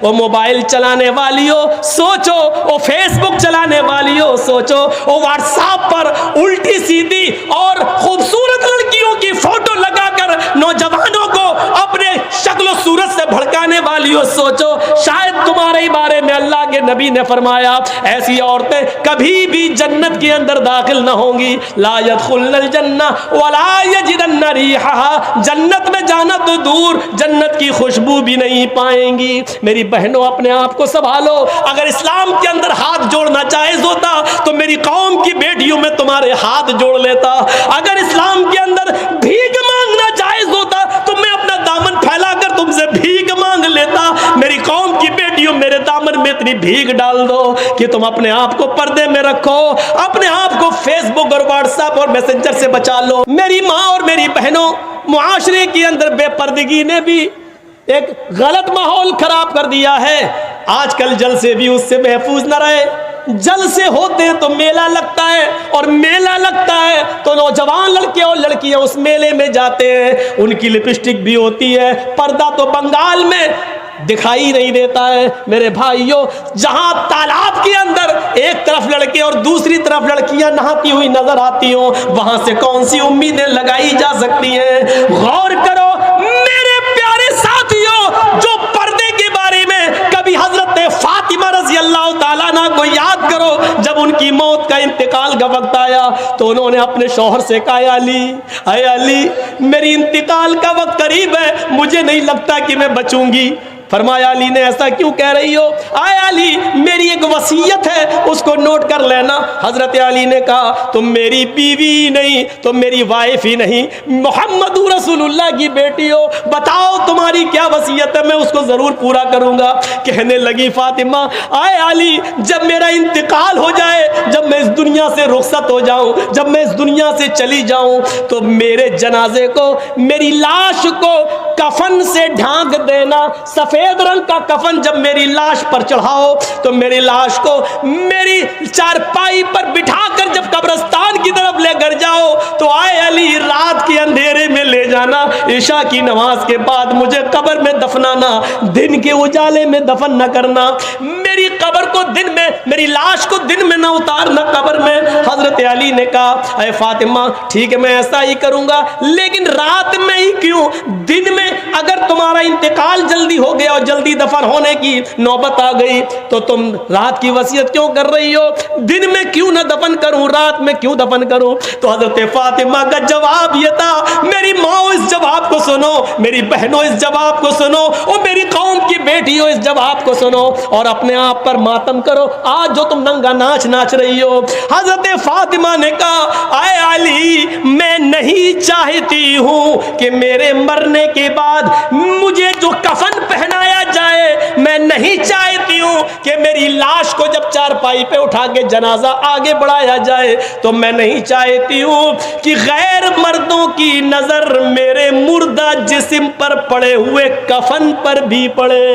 वो मोबाइल चलाने वालियों सोचो, वो फेसबुक चलाने वालियों सोचो, वो व्हाट्सएप पर उल्टी सीधी और खूबसूरत लड़कियों की फोटो लगाकर नौजवानों को अपने शक्ल सूरत से भड़काने वालियों सोचो, शायद तुम्हारे बारे में अल्लाह के नबी ने फरमाया ऐसी औरतें कभी भी जन्नत के अंदर दाखिल न होंगी। ला यदखुलनल जन्ना वला यजिदन्न रिहा, जन्नत में जाना तो दूर जन्नत की खुशबू भी नहीं पाएंगी। मेरी बहनों, अपने आप को संभालो। अगर इस्लाम के अंदर हाथ जोड़ना जायज होता तो मेरी कौम की बेटियों में तुम्हारे हाथ जोड़ लेता। अगर इस्लाम के अंदर भीख मांगना जायज होता तो मैं अपना दामन फैलाकर तुमसे भीख मांग लेता। मेरी कौम की बेटियों, मेरे दामन में इतनी भीख डाल दो कि तुम अपने आप को पर्दे में रखो, अपने आप को फेसबुक और व्हाट्सएप और मैसेंजर से बचा लो। मेरी माँ और मेरी बहनों, मुआशरे के अंदर बेपर्दगी ने भी एक गलत माहौल खराब कर दिया है। आजकल जलसे भी उससे महफूज न रहे। जलसे होते हैं तो मेला लगता है, और मेला लगता है तो नौजवान लड़के और लड़कियां उस मेले में जाते हैं। उनकी लिपस्टिक भी होती है, पर्दा तो बंगाल में दिखाई नहीं देता है। मेरे भाइयों, जहां तालाब के अंदर एक तरफ लड़के और दूसरी तरफ लड़कियां नहाती हुई नजर आती हो, वहां से कौन सी उम्मीदें लगाई जा सकती हैं? गौर करो मेरे प्यारे साथियों, जो पर्दे के बारे में कभी हजरत फातिमा रज़ी अल्लाह ताला अन्हा को याद करो, जब उनकी मौत का इंतकाल का वक्त आया तो उन्होंने अपने शौहर से कहा, अली अली, मेरी इंतकाल का वक्त करीब है, मुझे नहीं लगता कि मैं बचूंगी। फरमाया, अली ने ऐसा क्यों कह रही हो? आए अली, मेरी एक वसीयत है, उसको नोट कर लेना। हजरत अली ने कहा, तुम मेरी बीवी नहीं, तुम मेरी वाइफ ही नहीं, मोहम्मद रसूलुल्लाह की बेटी हो, बताओ तुम्हारी क्या वसीयत है, मैं उसको जरूर पूरा करूंगा। कहने लगी फातिमा, आए अली, जब मेरा इंतकाल हो जाए, जब मैं इस दुनिया से रुखसत हो जाऊं, जब मैं इस दुनिया से चली जाऊं, तो मेरे जनाजे को, मेरी लाश को कफन से ढांक देना। सफेद रंग का कफन जब मेरी लाश पर चढ़ाओ तो मेरी लाश को मेरी चारपाई पर बिठाकर जब कब्रिस्तान की तरफ लेकर जाओ तो आए अली, रात के अंधेरे में ले जाना, ईशा की नमाज के बाद मुझे कब्र में दफनाना, दिन के उजाले में दफन न करना। मेरी कब्र को दिन में, मेरी लाश को दिन में ना उतारना कब्र में। हजरत अली ने कहा, अरे फातिमा, ठीक है मैं ऐसा ही करूंगा, लेकिन रात में ही क्यों? दिन में अगर तुम्हारा इंतकाल जल्दी हो गया और जल्दी दफन होने की नौबत आ गई तो तुम रात की वसीयत क्यों कर रही हो? दिन में क्यों ना दफन करूं, रात में क्यों दफन करूं? तो हजरत फातिमा का जवाब यह था, मेरी माँ इस जवाब को सुनो, मेरी बहनों इस जवाब को सुनो, और मेरी कौम की बेटियों इस जवाब को सुनो, और अपने आप पर मातम करो आज जो तुम नंगा नाच नाच रही हो। हजरत फातिमा ने कहा, आए अली, मैं नहीं चाहती हूं कि मेरे मरने के बाद मुझे जो कफन पहनाया जाए, मैं नहीं चाहती हूं कि मेरी लाश को जब चारपाई पे उठा के जनाजा आगे बढ़ाया जाए, तो मैं नहीं चाहती हूं कि गैर मर्दों की नजर मेरे मुर्दा जिस्म पर पड़े हुए कफन पर भी पड़े।